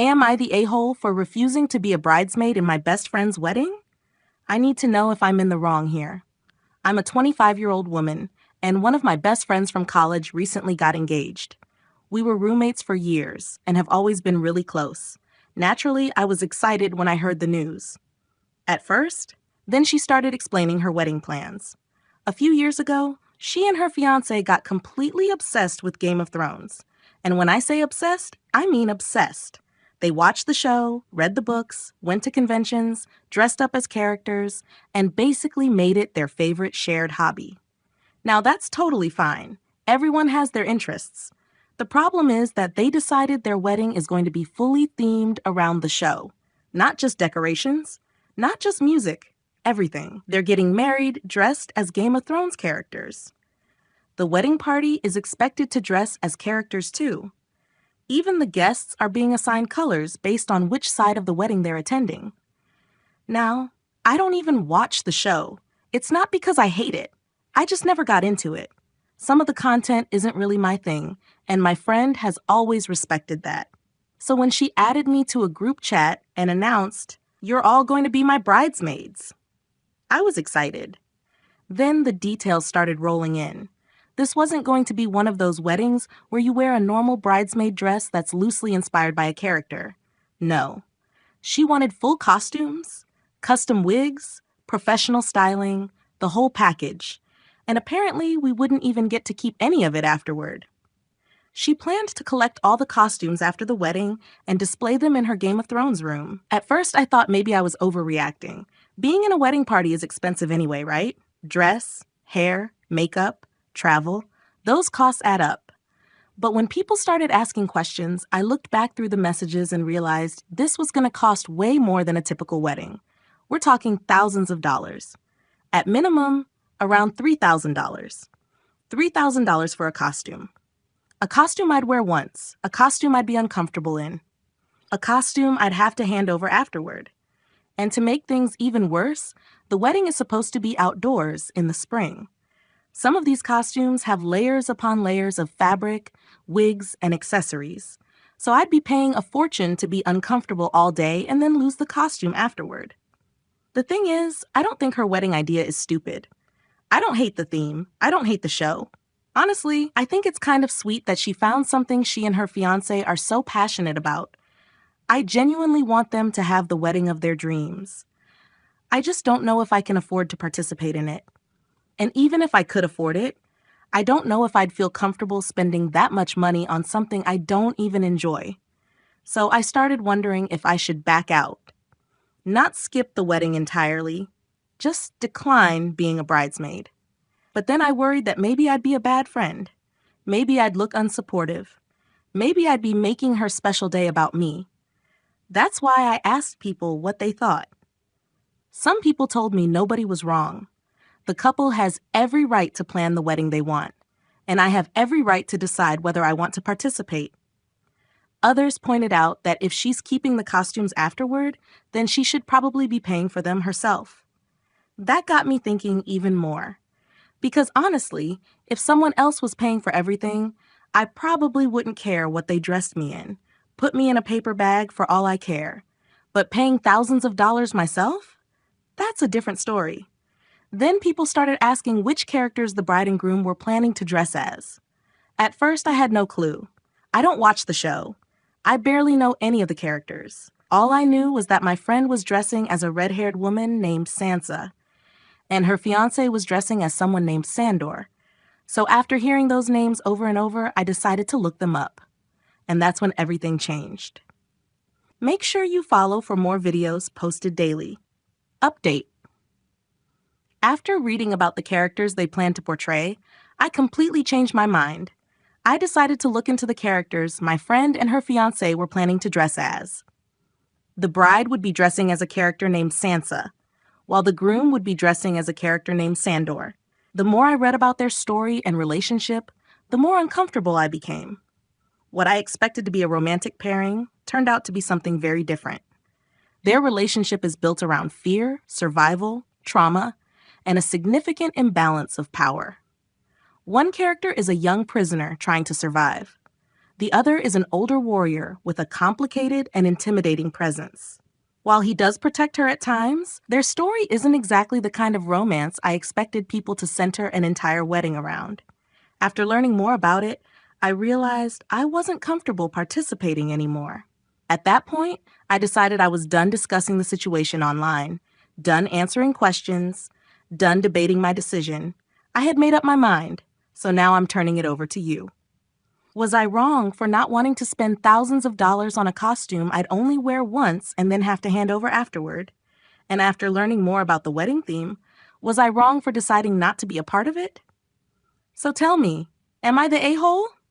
Am I the a-hole for refusing to be a bridesmaid in my best friend's wedding? I need to know if I'm in the wrong here. I'm a 25-year-old woman, and one of my best friends from college recently got engaged. We were roommates for years and have always been really close. Naturally, I was excited when I heard the news. At first, then she started explaining her wedding plans. A few years ago, she and her fiancé got completely obsessed with Game of Thrones. And when I say obsessed, I mean obsessed. They watched the show, read the books, went to conventions, dressed up as characters, and basically made it their favorite shared hobby. Now that's totally fine. Everyone has their interests. The problem is that they decided their wedding is going to be fully themed around the show. Not just decorations, not just music, everything. They're getting married dressed as Game of Thrones characters. The wedding party is expected to dress as characters too. Even the guests are being assigned colors based on which side of the wedding they're attending. Now, I don't even watch the show. It's not because I hate it. I just never got into it. Some of the content isn't really my thing, and my friend has always respected that. So when she added me to a group chat and announced, "You're all going to be my bridesmaids," I was excited. Then the details started rolling in. This wasn't going to be one of those weddings where you wear a normal bridesmaid dress that's loosely inspired by a character. No. She wanted full costumes, custom wigs, professional styling, the whole package. And apparently we wouldn't even get to keep any of it afterward. She planned to collect all the costumes after the wedding and display them in her Game of Thrones room. At first, I thought maybe I was overreacting. Being in a wedding party is expensive anyway, right? Dress, hair, makeup, travel, those costs add up. But when people started asking questions, I looked back through the messages and realized this was going to cost way more than a typical wedding. We're talking thousands of dollars. At minimum, around $3,000. $3,000 for a costume. A costume I'd wear once, a costume I'd be uncomfortable in, a costume I'd have to hand over afterward. And to make things even worse, the wedding is supposed to be outdoors in the spring. Some of these costumes have layers upon layers of fabric, wigs, and accessories. So I'd be paying a fortune to be uncomfortable all day and then lose the costume afterward. The thing is, I don't think her wedding idea is stupid. I don't hate the theme. I don't hate the show. Honestly, I think it's kind of sweet that she found something she and her fiancé are so passionate about. I genuinely want them to have the wedding of their dreams. I just don't know if I can afford to participate in it. And even if I could afford it, I don't know if I'd feel comfortable spending that much money on something I don't even enjoy. So I started wondering if I should back out. Not skip the wedding entirely, just decline being a bridesmaid. But then I worried that maybe I'd be a bad friend. Maybe I'd look unsupportive. Maybe I'd be making her special day about me. That's why I asked people what they thought. Some people told me nobody was wrong. The couple has every right to plan the wedding they want, and I have every right to decide whether I want to participate. Others pointed out that if she's keeping the costumes afterward, then she should probably be paying for them herself. That got me thinking even more. Because honestly, if someone else was paying for everything, I probably wouldn't care what they dressed me in. Put me in a paper bag for all I care. But paying thousands of dollars myself? That's a different story. Then people started asking which characters the bride and groom were planning to dress as. At first, I had no clue. I don't watch the show. I barely know any of the characters. All I knew was that my friend was dressing as a red-haired woman named Sansa, and her fiancé was dressing as someone named Sandor. So after hearing those names over and over, I decided to look them up. And that's when everything changed. Make sure you follow for more videos posted daily. Update. After reading about the characters they plan to portray, I completely changed my mind. I decided to look into the characters my friend and her fiancé were planning to dress as. The bride would be dressing as a character named Sansa, while the groom would be dressing as a character named Sandor. The more I read about their story and relationship, the more uncomfortable I became. What I expected to be a romantic pairing turned out to be something very different. Their relationship is built around fear, survival, trauma, and a significant imbalance of power. One character is a young prisoner trying to survive. The other is an older warrior with a complicated and intimidating presence. While he does protect her at times, their story isn't exactly the kind of romance I expected people to center an entire wedding around. After learning more about it, I realized I wasn't comfortable participating anymore. At that point, I decided I was done discussing the situation online, done answering questions, done debating my decision. I had made up my mind, so now I'm turning it over to you. Was I wrong for not wanting to spend thousands of dollars on a costume I'd only wear once and then have to hand over afterward? And after learning more about the wedding theme, was I wrong for deciding not to be a part of it? So tell me, am I the a-hole?